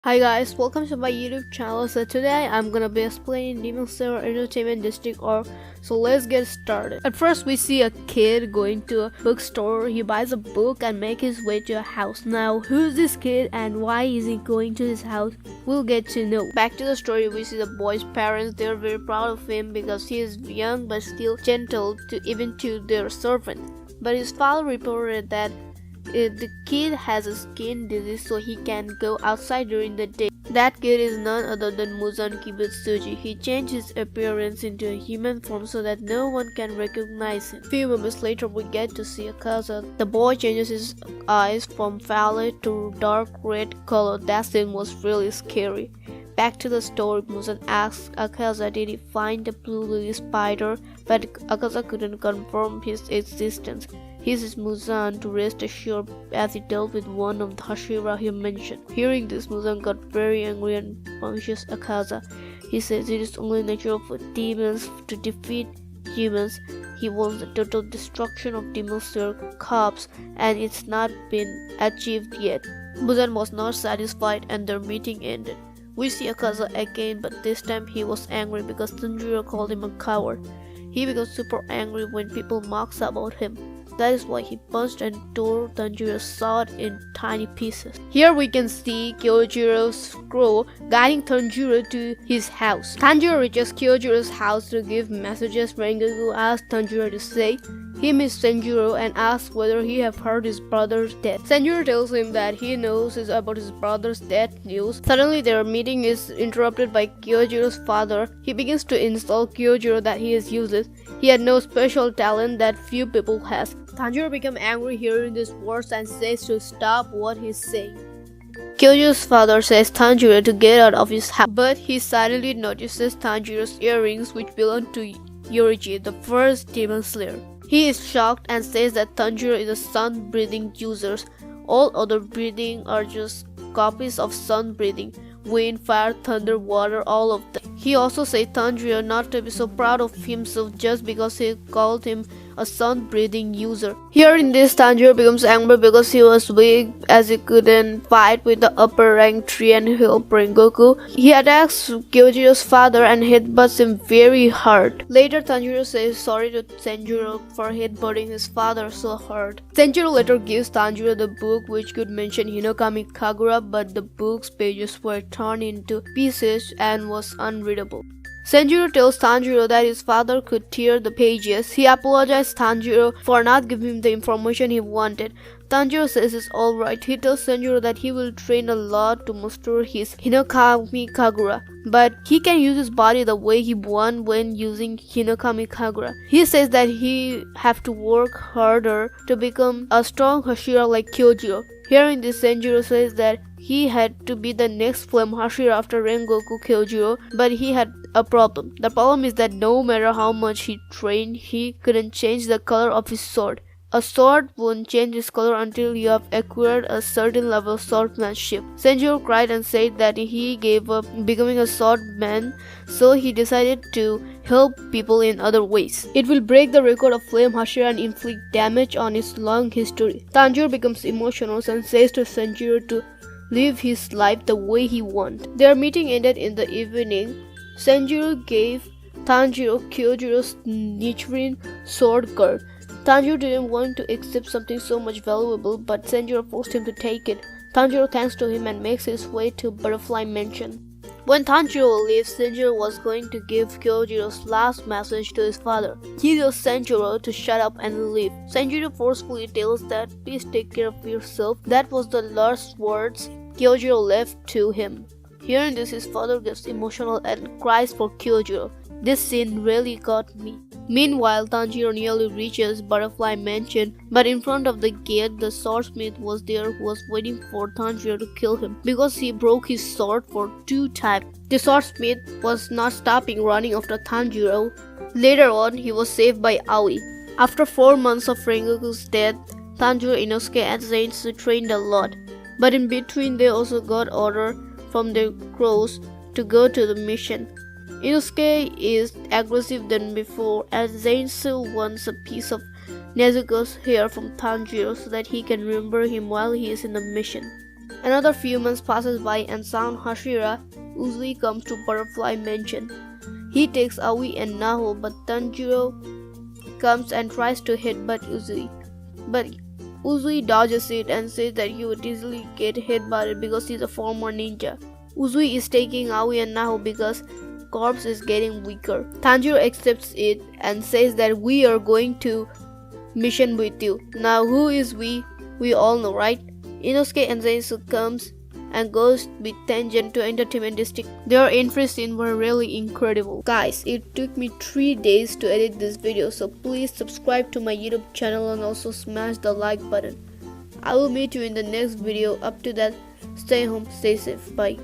Hi guys, welcome to my YouTube channel. So today I'm gonna be explaining Demon Slayer Entertainment District Arc. So let's get started. At first we see a kid going to a bookstore. He buys a book and makes his way to a house. Now who's this kid and why is he going to his house? We'll get to know. Back to the story, we see the boy's parents. They're very proud of him because he is young but still gentle to their servant. But his father reported that the kid has a skin disease, so he can't go outside during the day. That kid is none other than Muzan Kibutsuji. He changed his appearance into a human form so that no one can recognize him. Few moments later, we get to see Akaza. The boy changes his eyes from violet to dark red color. That scene was really scary. Back to the story, Muzan asks Akaza did he find the blue lily spider, but Akaza couldn't confirm his existence. He uses Muzan to rest assured as he dealt with one of the Hashira he mentioned. Hearing this, Muzan got very angry and punishes Akaza. He says it is only natural for demons to defeat humans. He wants the total destruction of Demon Slayer corps, and it's not been achieved yet. Muzan was not satisfied and their meeting ended. We see Akaza again, but this time he was angry because Tanjiro called him a coward. He becomes super angry when people mock about him. That is why he punched and tore Tanjiro's sword in tiny pieces. Here we can see Kyojiro's scroll guiding Tanjiro to his house. Tanjiro reaches Kyojiro's house to give messages. Rengoku asks Tanjiro to say he missed Senjuro and asks whether he have heard his brother's death. Senjuro tells him that he knows about his brother's death news. Suddenly their meeting is interrupted by Kyojiro's father. He begins to insult Kyojiro that he is useless. He had no special talent that few people has. Tanjiro becomes angry hearing these words and says to stop what he's saying. Kyojiro's father says Tanjiro to get out of his house, but he suddenly notices Tanjiro's earrings which belong to Yoriji, the first Demon Slayer. He is shocked and says that Tanjiro is a sun-breathing user. All other breathing are just copies of sun breathing. Wind, fire, thunder, water, all of them. He also says Tanjiro not to be so proud of himself just because he called him a sun-breathing user. Hearing this, Tanjiro becomes angry because he was weak as he couldn't fight with the upper rank tree and help Rengoku. He attacks Kyojiro's father and headbutts him very hard. Later, Tanjiro says sorry to Senjuro for headbutting his father so hard. Senjuro later gives Tanjiro the book which could mention Hinokami Kagura, but the book's pages were torn into pieces and was unreadable. Senjuro tells Tanjiro that his father could tear the pages. He apologizes to Tanjiro for not giving him the information he wanted. Tanjiro says it's alright. He tells Senjuro that he will train a lot to master his Hinokami Kagura, but he can use his body the way he wants when using Hinokami Kagura. He says that he have to work harder to become a strong Hashira like Kyojiro. Hearing this, Senjuro says that he had to be the next Flame Hashira after Rengoku Kyojiro, but he had a problem. The problem is that no matter how much he trained, he couldn't change the color of his sword. A sword won't change its color until you have acquired a certain level of swordsmanship. Senjuro cried and said that he gave up becoming a swordman, so he decided to help people in other ways. It will break the record of Flame Hashira and inflict damage on its long history. Tanjiro becomes emotional and says to Senjuro to live his life the way he wants. Their meeting ended in the evening. Senjuro gave Tanjiro Kyojiro's Nichirin sword guard. Tanjiro didn't want to accept something so much valuable, but Senjuro forced him to take it. Tanjiro thanks to him and makes his way to Butterfly Mansion. When Tanjiro leaves, Senjuro was going to give Kyojiro's last message to his father. He tells Senjuro to shut up and leave. Senjuro forcefully tells that please take care of yourself. That was the last words Kyojiro left to him. Hearing this, his father gets emotional and cries for Kyojiro. This scene really got me. Meanwhile, Tanjiro nearly reaches Butterfly Mansion, but in front of the gate, the swordsmith was there who was waiting for Tanjiro to kill him because he broke his sword for 2 times. The swordsmith was not stopping running after Tanjiro. Later on, he was saved by Aoi. After 4 months of Rengoku's death, Tanjiro, Inosuke and Zenitsu trained a lot, but in between they also got order from their crows to go to the mission. Inosuke is aggressive than before, and Zenitsu wants a piece of Nezuko's hair from Tanjiro so that he can remember him while he is in the mission. Another few months passes by and son Hashira Uzui comes to Butterfly Mansion. He takes Aoi and Naho, but Tanjiro comes and tries to headbutt Uzui. But Uzui dodges it and says that he would easily get headbutted because he's a former ninja. Uzui is taking Aoi and Naho because corpse is getting weaker. Tanjiro accepts it and says that we are going to mission with you. Now who is we? We all know, right? Inosuke and Zenitsu comes and goes with Tengen to Entertainment District. Their entry scene were really incredible. Guys, it took me 3 days to edit this video, so please subscribe to my YouTube channel and also smash the like button. I will meet you in the next video. Up to that, stay home, stay safe, bye.